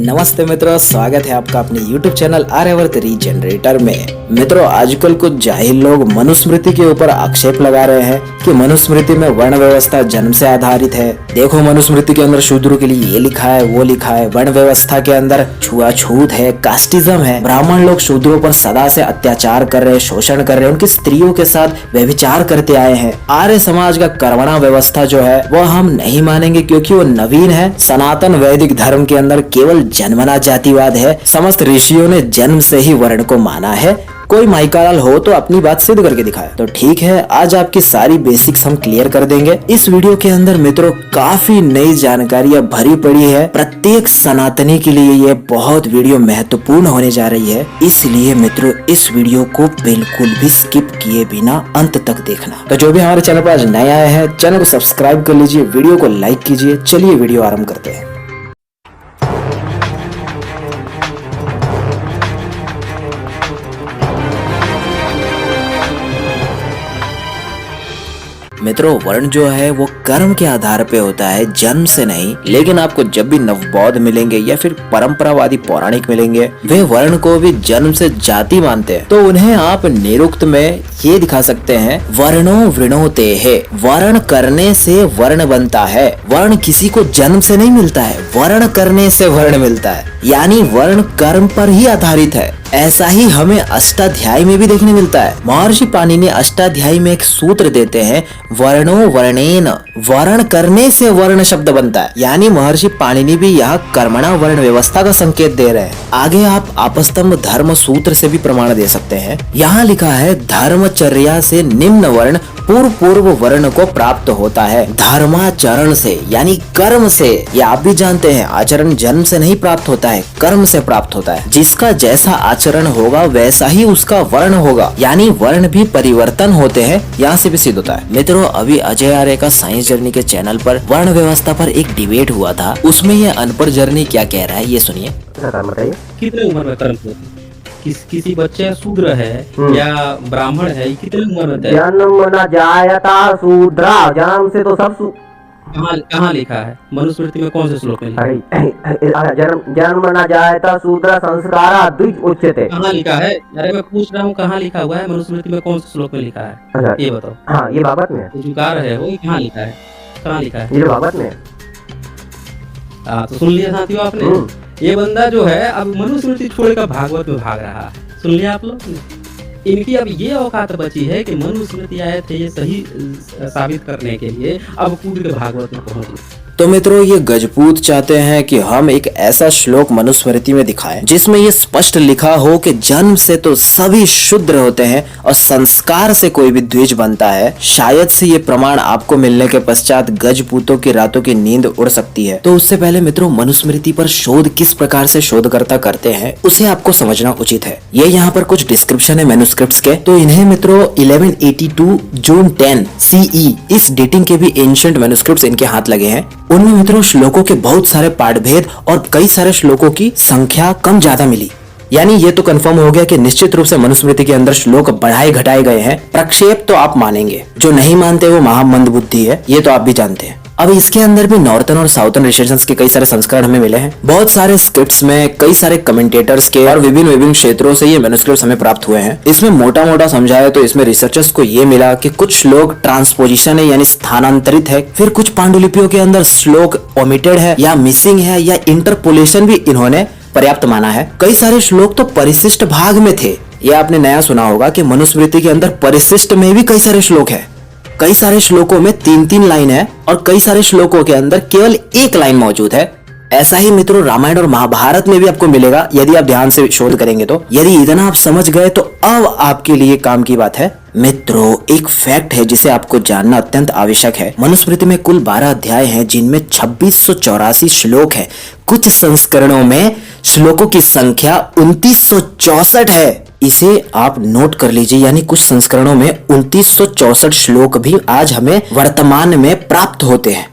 नमस्ते मित्रों, स्वागत है आपका अपने YouTube चैनल आर्यवर्त रीजनरेटर में। मित्रों, आजकल कुछ जाहिल लोग मनुस्मृति के ऊपर आक्षेप लगा रहे हैं कि मनुस्मृति में वर्ण व्यवस्था जन्म से आधारित है। देखो, मनुस्मृति के अंदर शूद्रों के लिए ये लिखा है, वो लिखा है। वर्ण व्यवस्था के अंदर छुआछूत है, कास्टिज्म है। ब्राह्मण लोग शूद्रों पर सदा से अत्याचार कर रहे, शोषण कर रहे, उनकी स्त्रियों के साथ व्यभिचार करते आए हैं। आर्य समाज का कर्मणा व्यवस्था जो है वो हम नहीं मानेंगे, क्योंकि वो नवीन है। सनातन वैदिक धर्म के अंदर केवल जन्मना जातिवाद है। समस्त ऋषियों ने जन्म से ही वर्ण को माना है। कोई माइकालाल हो तो अपनी बात सिद्ध करके दिखाए। तो ठीक है, आज आपकी सारी बेसिक्स हम क्लियर कर देंगे। इस वीडियो के अंदर मित्रों काफी नई जानकारियां भरी पड़ी है। प्रत्येक सनातनी के लिए ये बहुत वीडियो महत्वपूर्ण होने जा रही है, इसलिए मित्रों इस वीडियो को बिल्कुल भी स्किप किए बिना अंत तक देखना। तो जो भी हमारे चैनल पर आज नए आए हैं, चैनल को सब्सक्राइब कर लीजिए, वीडियो को लाइक कीजिए। चलिए वीडियो आरम्भ करते हैं। मित्रों, वर्ण जो है वो कर्म के आधार पे होता है, जन्म से नहीं। लेकिन आपको जब भी नवबौद्ध मिलेंगे या फिर परंपरावादी पौराणिक मिलेंगे, वे वर्ण को भी जन्म से जाति मानते हैं। तो उन्हें आप निरुक्त में ये दिखा सकते हैं, वर्णो वृणोते है, वर्ण करने से वर्ण बनता है। वर्ण किसी को जन्म से नहीं मिलता है, वर्ण करने से वर्ण मिलता है। यानी वर्ण कर्म पर ही आधारित है। ऐसा ही हमें अष्टाध्यायी में भी देखने मिलता है। महर्षि पाणिनि अष्टाध्यायी में एक सूत्र देते हैं, वर्णो वर्णेन, वर्ण करने से वर्ण शब्द बनता है। यानी महर्षि पाणिनि भी यहाँ कर्मणा वर्ण व्यवस्था का संकेत दे रहे हैं। आगे आप आपस्तंभ धर्म सूत्र से भी प्रमाण दे सकते हैं। यहाँ लिखा है, धर्मचर्या से निम्न वर्ण पूर्व वर्ण को प्राप्त होता है। धर्माचरण से यानी कर्म से। ये आप भी जानते हैं, आचरण जन्म से नहीं प्राप्त होता है, कर्म से प्राप्त होता है। जिसका जैसा आचरण होगा वैसा ही उसका वर्ण होगा। यानी वर्ण भी परिवर्तन होते हैं, यहाँ से भी सिद्ध होता है। मित्रों, अभी अजय आर्य का साइंस जर्नी के चैनल पर वर्ण व्यवस्था पर एक डिबेट हुआ था। उसमें ये अनपढ़ जर्नी क्या कह रहा है, ये सुनिए। कितने उम्र में कर्म होती? किसी बच्चे शूद्र है या ब्राह्मण है, कितने उम्र में? जन्म न जायता शूद्रा, जन्म से तो सब कहाँ लिखा है? मनुस्मृति में कौन से श्लोक में लिखा है? जन्म न जायता शूद्रा संस्कारा द्विज उच्यते। कहाँ लिखा है? अरे मैं पूछ रहा हूँ, कहाँ लिखा हुआ है? मनुस्मृति में कौन से श्लोक में लिखा है? अच्छा, ये बताओ। हाँ, ये भागवत में है। जुकार है वो, कहाँ लिखा है? कहाँ लिखा है? ये भागवत में है। तो सुन लिया साथियों आपने। ये बंदा जो है अब मनुस्मृति छोड़कर भागवत में भाग रहा है। सुन लिया आप लोग? इनकी अब ये औकात बची है कि मनुस्मृति आए थे ये सही साबित करने के लिए, अब कूद के भागवत में पहुंच गए। तो मित्रों, ये गजपूत चाहते हैं कि हम एक ऐसा श्लोक मनुस्मृति में दिखाएं जिसमें ये स्पष्ट लिखा हो कि जन्म से तो सभी शुद्र होते हैं और संस्कार से कोई भी द्विज बनता है। शायद से ये प्रमाण आपको मिलने के पश्चात गजपूतों की रातों की नींद उड़ सकती है। तो उससे पहले मित्रों, मनुस्मृति पर शोध किस प्रकार से शोधकर्ता करते हैं उसे आपको समझना उचित है। ये यहाँ पर कुछ डिस्क्रिप्शन है मैन्युस्क्रिप्ट्स के। तो इन्हें मित्रों 1182 जून 10 CE इस डेटिंग के भी एंशिएंट मैन्युस्क्रिप्ट्स इनके हाथ लगे हैं। उनमें मित्रों श्लोकों के बहुत सारे पाठभेद और कई सारे श्लोकों की संख्या कम ज्यादा मिली। यानी ये तो कंफर्म हो गया कि निश्चित रूप से मनुस्मृति के अंदर श्लोक बढ़ाए घटाए गए हैं। प्रक्षेप तो आप मानेंगे, जो नहीं मानते वो महामंद बुद्धि है, ये तो आप भी जानते हैं। अब इसके अंदर भी नॉर्थन और साउथर्न रिसेशंस के कई सारे संस्करण हमें मिले हैं। बहुत सारे स्क्रिप्ट्स में कई सारे कमेंटेटर्स के और विभिन्न क्षेत्रों से ये मैन्युस्क्रिप्ट्स हमें प्राप्त हुए हैं। इसमें मोटा मोटा समझाया तो इसमें रिसर्चर्स को ये मिला कि कुछ श्लोक ट्रांसपोजिशन है यानी स्थानांतरित है, फिर कुछ पांडुलिपियों के अंदर श्लोक ओमिटेड है या मिसिंग है या इंटरपोलेशन भी इन्होंने पर्याप्त माना है। कई सारे श्लोक तो परिशिष्ट भाग में थे। ये आपने नया सुना होगा कि मनुस्मृति के अंदर परिशिष्ट में भी कई सारे श्लोक है। कई सारे श्लोकों में 3-3 लाइन है और कई सारे श्लोकों के अंदर केवल 1 लाइन मौजूद है। ऐसा ही मित्रों रामायण और महाभारत में भी आपको मिलेगा, यदि आप ध्यान से शोध करेंगे तो। यदि इतना आप समझ गए तो अब आपके लिए काम की बात है। मित्रों, एक फैक्ट है जिसे आपको जानना अत्यंत आवश्यक है। मनुस्मृति में कुल 12 अध्याय हैं, जिनमें 2684 श्लोक है। कुछ संस्करणों में श्लोकों की संख्या 2964 है। इसे आप नोट कर लीजिए। यानी कुछ संस्करणों में 2964 श्लोक भी आज हमें वर्तमान में प्राप्त होते हैं।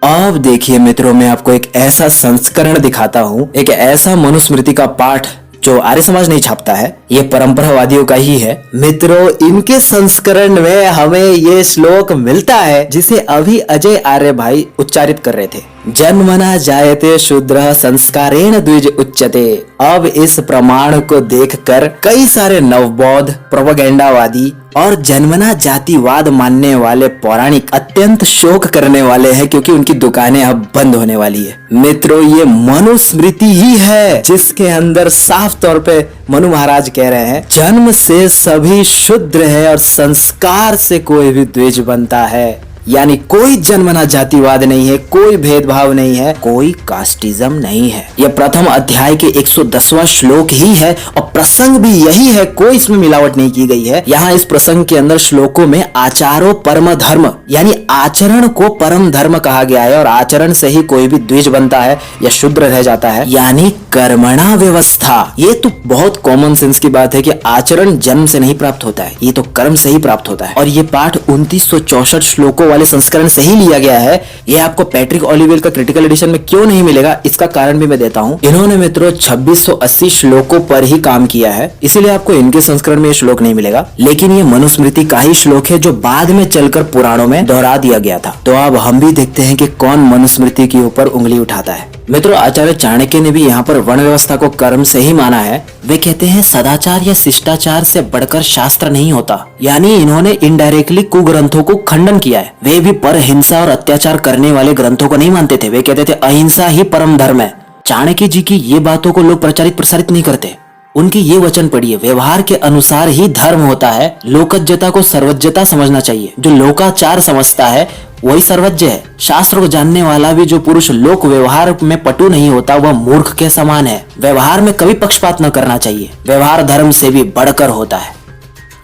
अब देखिए मित्रों, मैं आपको एक ऐसा संस्करण दिखाता हूँ, एक ऐसा मनुस्मृति का पाठ जो आर्य समाज नहीं छापता है, ये परंपरावादियों का ही है। मित्रों, इनके संस्करण में हमें ये श्लोक मिलता है जिसे अभी अजय आर्य भाई उच्चारित कर रहे थे। जन्मना जायते शूद्रः संस्कारेण द्विज उच्यते। अब इस प्रमाण को देखकर कई सारे नवबौद्ध, प्रोपेगेंडावादी और जन्मना जातिवाद मानने वाले पौराणिक अत्यंत शोक करने वाले हैं, क्योंकि उनकी दुकानें अब बंद होने वाली है। मित्रों, ये मनुस्मृति ही है जिसके अंदर साफ तौर पे मनु महाराज कह रहे हैं, जन्म से सभी शूद्र है और संस्कार से कोई भी द्विज बनता है। यानी कोई जन्मना जातिवाद नहीं है, कोई भेदभाव नहीं है, कोई कास्टिज्म नहीं है। यह प्रथम अध्याय के 110वां श्लोक ही है और प्रसंग भी यही है, कोई इसमें मिलावट नहीं की गई है। यहाँ इस प्रसंग के अंदर श्लोकों में आचारो परम धर्म यानी आचरण को परम धर्म कहा गया है और आचरण से ही कोई भी द्विज बनता है या शूद्र रह जाता है, यानी कर्मणा व्यवस्था। ये तो बहुत कॉमन सेंस की बात है कि आचरण जन्म से नहीं प्राप्त होता है, ये तो कर्म से ही प्राप्त होता है। और ये पाठ 2964 श्लोकों वाले संस्करण से ही लिया गया है। ये आपको पैट्रिक ओलिवेल का क्रिटिकल एडिशन में क्यों नहीं मिलेगा, इसका कारण भी मैं देता हूँ। इन्होंने मित्रों 2680 श्लोकों पर ही काम किया है, इसीलिए आपको इनके संस्करण में ये श्लोक नहीं मिलेगा। लेकिन ये मनुस्मृति का ही श्लोक है जो बाद में चलकर पुराणों में दोहरा दिया गया था। तो अब हम भी देखते हैं कि कौन मनुस्मृति के ऊपर उंगली उठाता है। मित्रों, आचार्य चाणक्य ने भी यहाँ पर वर्ण व्यवस्था को कर्म से ही माना है। वे कहते हैं सदाचार या शिष्टाचार से बढ़कर शास्त्र नहीं होता, यानी इन्होंने इनडायरेक्टली कुग्रंथों को खंडन किया है। वे भी पर हिंसा और अत्याचार करने वाले ग्रंथों को नहीं मानते थे। वे कहते थे अहिंसा ही परम धर्म है। चाणक्य जी की ये बातों को लोग प्रसारित नहीं करते। उनकी ये वचन पढ़िए, व्यवहार के अनुसार ही धर्म होता है। लोकज्ञता को सर्वज्ञता समझना चाहिए। जो लोकाचार समझता है वही सर्वज्ञ है। शास्त्र को जानने वाला भी जो पुरुष लोक व्यवहार में पटु नहीं होता वह मूर्ख के समान है। व्यवहार में कभी पक्षपात न करना चाहिए। व्यवहार धर्म से भी बढ़कर होता है।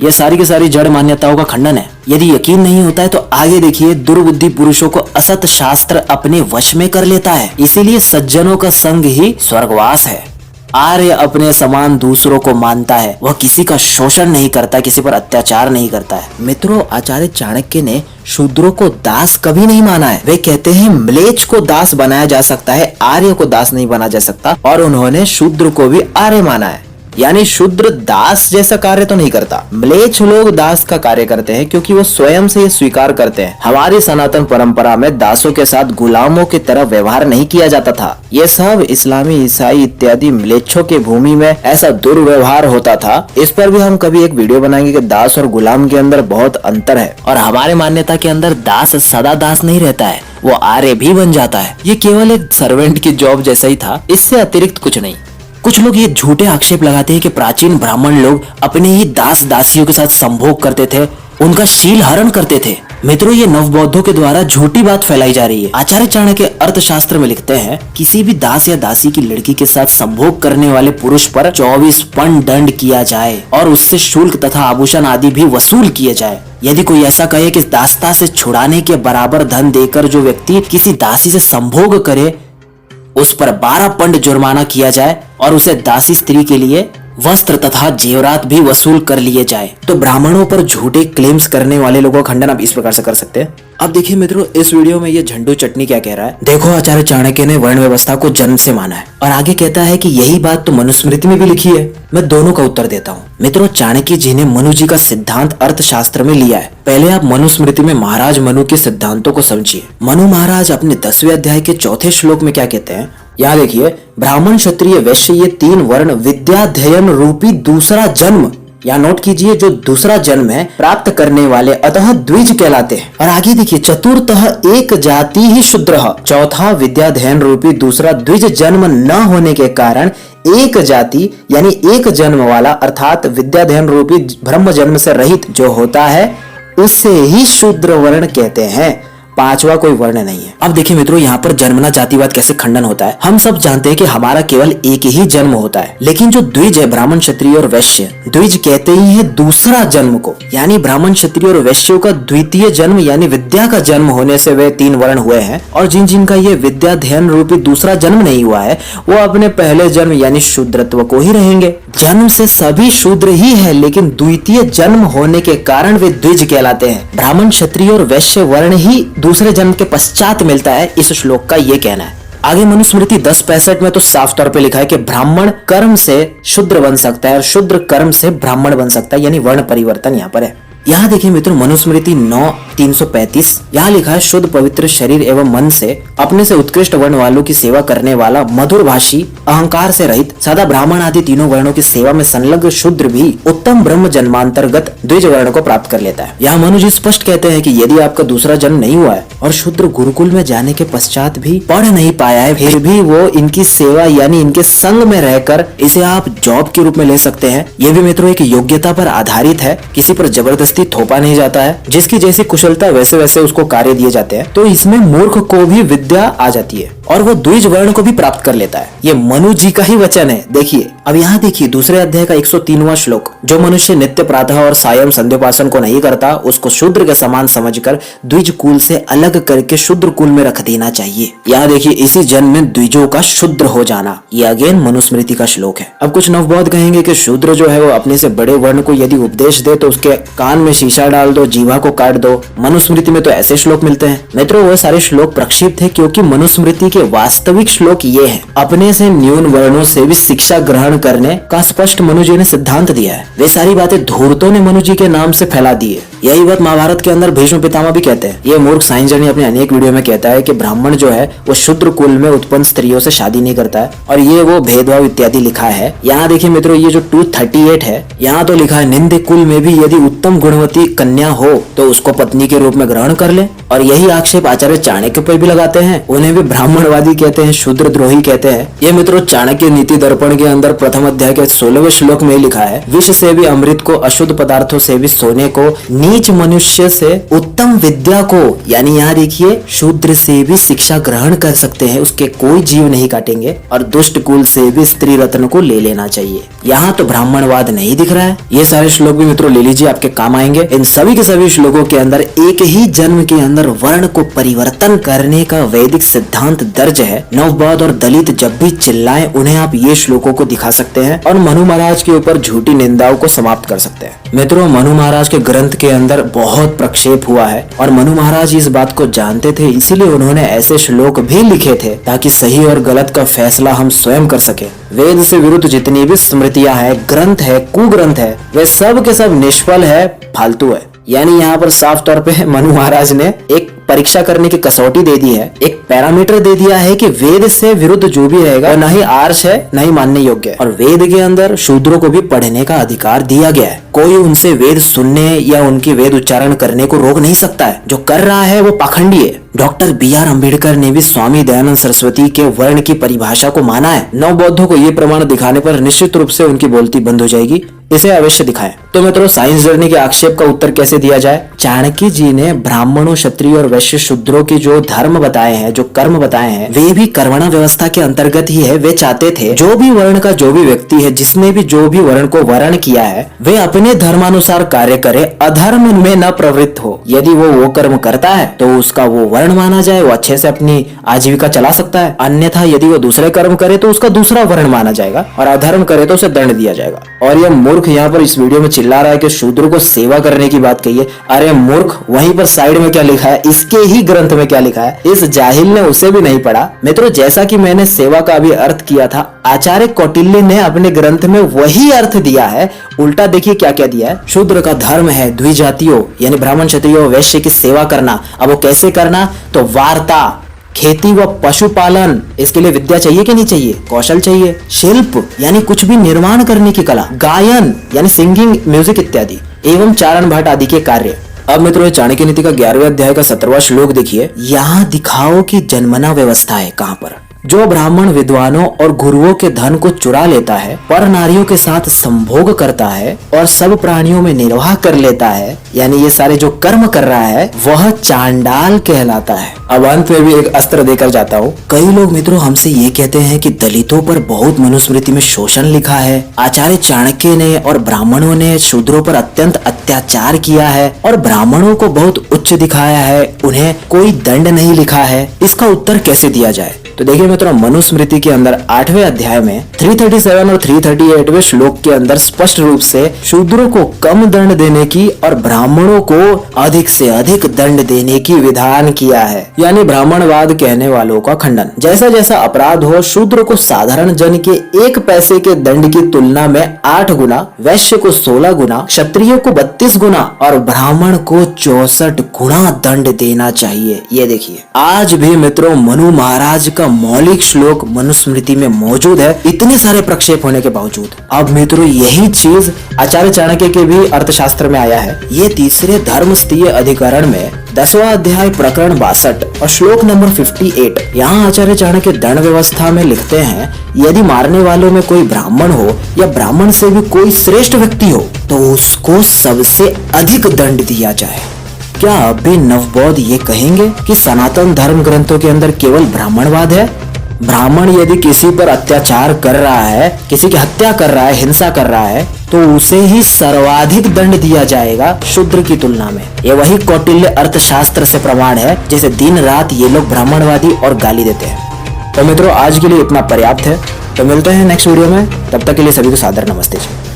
ये सारी की सारी जड़ मान्यताओं का खंडन है। यदि यकीन नहीं होता है तो आगे देखिए, दुर्बुद्धि पुरुषों को असत शास्त्र अपने वश में कर लेता है, इसीलिए सज्जनों का संग ही स्वर्गवास है। आर्य अपने समान दूसरों को मानता है, वह किसी का शोषण नहीं करता, किसी पर अत्याचार नहीं करता है। मित्रों, आचार्य चाणक्य ने शूद्रों को दास कभी नहीं माना है। वे कहते हैं म्लेच्छ को दास बनाया जा सकता है, आर्य को दास नहीं बना जा सकता। और उन्होंने शूद्र को भी आर्य माना है, यानी शूद्र दास जैसा कार्य तो नहीं करता। म्लेच्छ लोग दास का कार्य करते हैं क्योंकि वो स्वयं से ये स्वीकार करते हैं। हमारी सनातन परंपरा में दासों के साथ गुलामों की तरह व्यवहार नहीं किया जाता था। ये सब इस्लामी, ईसाई इत्यादि म्लेच्छों के भूमि में ऐसा दुर्व्यवहार होता था। इस पर भी हम कभी एक वीडियो बनाएंगे कि दास और गुलाम के अंदर बहुत अंतर है। और हमारे मान्यता के अंदर दास सदा दास नहीं रहता है, वो आर्य भी बन जाता है। ये केवल एक सर्वेंट की जॉब जैसा ही था, इससे अतिरिक्त कुछ नहीं। कुछ लोग ये झूठे आक्षेप लगाते हैं कि प्राचीन ब्राह्मण लोग अपने ही दास दासियों के साथ संभोग करते थे, उनका शील हरण करते थे। मित्रों, ये नवबौद्धों के द्वारा झूठी बात फैलाई जा रही है। आचार्य चाणक्य अर्थशास्त्र में लिखते हैं, किसी भी दास या दासी की लड़की के साथ संभोग करने वाले पुरुष पर 24 पन दंड किया जाए और उससे शुल्क तथा आभूषण आदि भी वसूल किए जाए। यदि कोई ऐसा कहे कि दासता से छुड़ाने के बराबर धन देकर जो व्यक्ति किसी दासी से संभोग करे उस पर 12 पंड जुर्माना किया जाए और उसे दासी स्त्री के लिए वस्त्र तथा जेवरात भी वसूल कर लिए जाए, तो ब्राह्मणों पर झूठे क्लेम्स करने वाले लोगों का खंडन आप इस प्रकार से कर सकते हैं। अब देखिए मित्रों, इस वीडियो में ये झंडू चटनी क्या कह रहा है। देखो, आचार्य चाणक्य ने वर्ण व्यवस्था को जन्म से माना है और आगे कहता है कि यही बात तो मनुस्मृति में भी लिखी है। मैं दोनों का उत्तर देता हूँ। मित्रों, चाणक्य जी ने मनु जी का सिद्धांत अर्थशास्त्र में लिया है। पहले आप मनुस्मृति में महाराज मनु के सिद्धांतों को समझिए। मनु महाराज अपने 10वें अध्याय के 4थे श्लोक में क्या कहते हैं, यहाँ देखिए, ब्राह्मण क्षत्रिय वैश्य ये 3 वर्ण विद्याध्ययन रूपी दूसरा जन्म, यहाँ नोट कीजिए, जो दूसरा जन्म है प्राप्त करने वाले अतः द्विज कहलाते हैं। और आगे देखिए, चतुर्थः एक जाति ही शूद्रः, चौथा विद्याध्ययन रूपी दूसरा द्विज जन्म न होने के कारण एक जाति यानी एक जन्म वाला अर्थात विद्याध्ययन रूपी ब्रह्म जन्म से रहित जो होता है उसे ही शूद्र वर्ण कहते हैं। 5वां कोई वर्ण नहीं है। अब देखिए मित्रों, यहाँ पर जन्मना जातिवाद कैसे खंडन होता है। हम सब जानते हैं कि हमारा केवल एक ही जन्म होता है, लेकिन जो द्विज है ब्राह्मण क्षत्रिय और वैश्य, द्विज कहते ही है दूसरा जन्म को, यानी ब्राह्मण क्षत्रिय और वैश्यों का द्वितीय जन्म यानी विद्या का जन्म होने से वे 3 वर्ण हुए हैं। और जिन जिनका ये विद्याध्ययन रूपी दूसरा जन्म नहीं हुआ है वो अपने पहले जन्म यानी शूद्रत्व को ही रहेंगे। जन्म से सभी शूद्र ही है, लेकिन द्वितीय जन्म होने के कारण वे द्विज कहलाते हैं। ब्राह्मण क्षत्रिय और वैश्य वर्ण ही दूसरे जन्म के पश्चात मिलता है, इस श्लोक का ये कहना है। आगे मनुस्मृति 1065 में तो साफ तौर पे लिखा है कि ब्राह्मण कर्म से शूद्र बन सकता है और शूद्र कर्म से ब्राह्मण बन सकता है, यानी वर्ण परिवर्तन यहाँ पर है। यहाँ देखिए मित्रों, मनुस्मृति 9 335 यहाँ लिखा है, शुद्ध पवित्र शरीर एवं मन से अपने से उत्कृष्ट वर्ण वालों की सेवा करने वाला मधुर भाषी, अहंकार से रहित, सदा ब्राह्मण आदि तीनों वर्णों की सेवा में संलग्न शूद्र भी उत्तम ब्रह्म जन्मांतर्गत द्विज वर्ण को प्राप्त कर लेता है। यहाँ मनु जी स्पष्ट कहते हैं कि यदि आपका दूसरा जन्म नहीं हुआ है और शूद्र गुरुकुल में जाने के पश्चात भी पढ़ नहीं पाया है, फिर भी वो इनकी सेवा यानी इनके संग में रहकर इसे आप जॉब के रूप में ले सकते हैं। ये भी मित्रों एक योग्यता पर आधारित है, किसी पर जबरदस्ती थोपा नहीं जाता है। जिसकी जैसी कुशलता वैसे वैसे उसको कार्य दिए जाते हैं। तो इसमें मूर्ख को भी विद्या आ जाती है और वो द्विज वर्ण को भी प्राप्त कर लेता है। ये मनु जी का ही वचन है। देखिए, अब यहाँ देखिए दूसरे अध्याय का 103वां श्लोक, जो मनुष्य नित्य प्रातः और सायं संध्योपासन को नहीं करता, उसको शूद्र के समान समझकर द्विज कुल से अलग करके शूद्र कुल में रख देना चाहिए। यहाँ देखिए, इसी जन्म में द्विजों का शूद्र हो जाना, ये अगेन मनुस्मृति का श्लोक है। अब कुछ नवबौद्ध कहेंगे कि शूद्र जो है वो अपने से बड़े वर्ण को यदि उपदेश दे तो उसके कान में शीशा डाल दो, जीवा को काट दो। मनुस्मृति में तो ऐसे श्लोक मिलते हैं। मित्रों, वो सारे श्लोक प्रक्षिप्त है क्योंकि मनुस्मृति के वास्तविक श्लोक ये है, अपने से न्यून वर्णों से भी शिक्षा ग्रहण करने का स्पष्ट मनु जी ने सिद्धांत दिया है। वे सारी बातें धूर्तों ने मनु जी के नाम से फैला दी है। यही बात महाभारत के अंदर भीष्म पितामह भी कहते हैं। ये मूर्ख साइंस जर्नी अपने अनेक वीडियो में कहता है कि ब्राह्मण जो है वो शूद्र कुल में उत्पन्न स्त्रियों से शादी नहीं करता है और ये वो भेदभाव इत्यादि लिखा है। यहाँ देखिए मित्रों, ये जो 238 है, यहाँ तो लिखा है, निंद कुल में भी यदि उत्तम गुणवती कन्या हो तो उसको पत्नी के रूप में ग्रहण कर ले। और यही आक्षेप आचार्य चाणक्य पर भी लगाते हैं। उन्हें भी ब्राह्मणवादी कहते हैं, शूद्र द्रोही कहते हैं। ये मित्रों चाणक्य नीति दर्पण के अंदर प्रथम अध्याय के 16वें श्लोक में लिखा है, विष से भी अमृत को, अशुद्ध पदार्थों से भी सोने को, नीच मनुष्य से उत्तम विद्या को, यानी यहाँ देखिए शूद्र से भी शिक्षा ग्रहण कर सकते हैं, उसके कोई जीव नहीं काटेंगे। और दुष्ट कुल से भी स्त्री रत्न को ले लेना चाहिए। यहाँ तो ब्राह्मणवाद नहीं दिख रहा है। ये सारे श्लोक भी मित्रों ले लीजिए, आपके काम आएंगे। इन सभी के सभी श्लोकों के अंदर एक ही जन्म के अंदर वर्ण को परिवर्तन करने का वैदिक सिद्धांत दर्ज है। नवबौद्ध और दलित जब भी चिल्लाएं, उन्हें आप ये श्लोकों को दिखा सकते हैं और मनु महाराज के ऊपर झूठी निंदाओं को समाप्त कर सकते हैं। मित्रों, मनु महाराज के ग्रंथ के अंदर बहुत प्रक्षेप हुआ है और मनु महाराज इस बात को जानते थे, इसीलिए उन्होंने ऐसे श्लोक भी लिखे थे ताकि सही और गलत का फैसला हम स्वयं कर सके। वेद से विरुद्ध जितनी भी स्मृतियां है, ग्रंथ है, कुग्रंथ है, वे सब के सब निष्फल है, फालतू है। यानी यहाँ पर साफ तौर पे मनु महाराज ने एक परीक्षा करने की कसौटी दे दी है, एक पैरामीटर दे दिया है कि वेद से विरुद्ध जो भी रहेगा न ही आर्ष है न ही मानने योग्य है। और वेद के अंदर शूद्रों को भी पढ़ने का अधिकार दिया गया है। कोई उनसे वेद सुनने या उनकी वेद उच्चारण करने को रोक नहीं सकता है। जो कर रहा है वो पाखंडी है। Doctor B.R. अम्बेडकर ने भी स्वामी दयानंद सरस्वती के वर्ण की परिभाषा को माना है। नवबौद्धों को ये प्रमाण दिखाने पर निश्चित रूप से उनकी बोलती बंद हो जाएगी। इसे अवश्य दिखाएं। तो मित्रों, साइंस जर्नी के आक्षेप का उत्तर कैसे दिया जाए? चाणक्य जी ने ब्राह्मणों, क्षत्रिय और वैश्य शूद्रों के जो धर्म बताए हैं, जो कर्म बताए हैं, वे भी कर्मणा व्यवस्था के अंतर्गत ही है। वे चाहते थे जो भी वर्ण का जो भी व्यक्ति है, जिसने भी जो भी वर्ण को वर्ण किया है, वे अपने धर्मानुसार कार्य करे, अधर्म में न प्रवृत्त हो। यदि वो कर्म करता है तो उसका वो वर्ण माना जाए, वो अच्छे से अपनी आजीविका चला सकता है। अन्यथा यदि वो दूसरे कर्म करे तो उसका दूसरा वर्ण माना जाएगा और अधर्म करे तो उसे दंड दिया जाएगा। और ये मूर्ख यहाँ पर इस वीडियो में चिल्ला रहा है कि शूद्र को सेवा करने की बात कही है। अरे मूर्ख, वहीं पर साइड में क्या लिखा है, इसके ही ग्रंथ में क्या लिखा है, इस जाहिल ने उसे भी नहीं पढ़ा। मित्रों, जैसा कि मैंने सेवा का अभी अर्थ किया था, आचार्य कौटिल्य ने अपने ग्रंथ में वही अर्थ दिया है। उल्टा देखिए क्या क्या दिया है। शूद्र का धर्म है द्विजातियों यानी ब्राह्मण, क्षत्रिय और वैश्य की सेवा करना। अब वो कैसे करना? तो वार्ता, खेती व पशुपालन, इसके लिए विद्या चाहिए कि नहीं चाहिए? कौशल चाहिए। शिल्प यानी कुछ भी निर्माण करने की कला, गायन यानी सिंगिंग, म्यूजिक इत्यादि, एवं चारण भाट आदि के कार्य। अब मित्रों, चाणक्य नीति का 11वें अध्याय का 17वां श्लोक देखिए। यहाँ दिखाओ कि जन्मना व्यवस्था है कहाँ पर। जो ब्राह्मण विद्वानों और गुरुओं के धन को चुरा लेता है, पर नारियों के साथ संभोग करता है और सब प्राणियों में निर्वाह कर लेता है, यानी ये सारे जो कर्म कर रहा है, वह चांडाल कहलाता है। अब अंत में भी एक अस्त्र देकर जाता हूँ। कई लोग मित्रों हमसे ये कहते हैं कि दलितों पर बहुत मनुस्मृति में शोषण लिखा है, आचार्य चाणक्य ने और ब्राह्मणों ने शूद्रों पर अत्यंत अत्याचार किया है और ब्राह्मणों को बहुत उच्च दिखाया है, उन्हें कोई दंड नहीं लिखा है। इसका उत्तर कैसे दिया जाए? तो देखिए मित्रों, मनुस्मृति के अंदर 8वें अध्याय में 337 और 338वें श्लोक के अंदर स्पष्ट रूप से शूद्रों को कम दंड देने की और ब्राह्मणों को अधिक से अधिक दंड देने की विधान किया है, यानी ब्राह्मणवाद कहने वालों का खंडन। जैसा जैसा अपराध हो, शूद्र को साधारण जन के 1 पैसे के दंड की तुलना में 8 गुना, वैश्य को 16 गुना, क्षत्रिय को 32 गुना और ब्राह्मण को 64 गुना दंड देना चाहिए। ये देखिए, आज भी मित्रों मनु महाराज का मौलिक श्लोक मनुस्मृति में मौजूद है, इतने सारे प्रक्षेप होने के बावजूद। अब मित्रों यही चीज आचार्य चाणक्य के भी अर्थशास्त्र में आया है। ये तीसरे धर्मस्थीय अधिकरण में 10वां अध्याय प्रकरण 62 और श्लोक नंबर 58, यहाँ आचार्य चाणक्य दंड व्यवस्था में लिखते हैं, यदि मारने वालों में कोई ब्राह्मण हो या ब्राह्मण से भी कोई श्रेष्ठ व्यक्ति हो तो उसको सबसे अधिक दंड दिया जाए। क्या अब भी नवबौद्ध ये कहेंगे कि सनातन धर्म ग्रंथों के अंदर केवल ब्राह्मणवाद है? ब्राह्मण यदि किसी पर अत्याचार कर रहा है, किसी की हत्या कर रहा है, हिंसा कर रहा है, तो उसे ही सर्वाधिक दंड दिया जाएगा शूद्र की तुलना में। ये वही कौटिल्य अर्थशास्त्र से प्रमाण है जिसे दिन रात ये लोग ब्राह्मणवादी और गाली देते हैं। तो मित्रों आज के लिए इतना पर्याप्त है, तो मिलते हैं नेक्स्ट वीडियो में, तब तक के लिए सभी को सादर नमस्ते जी।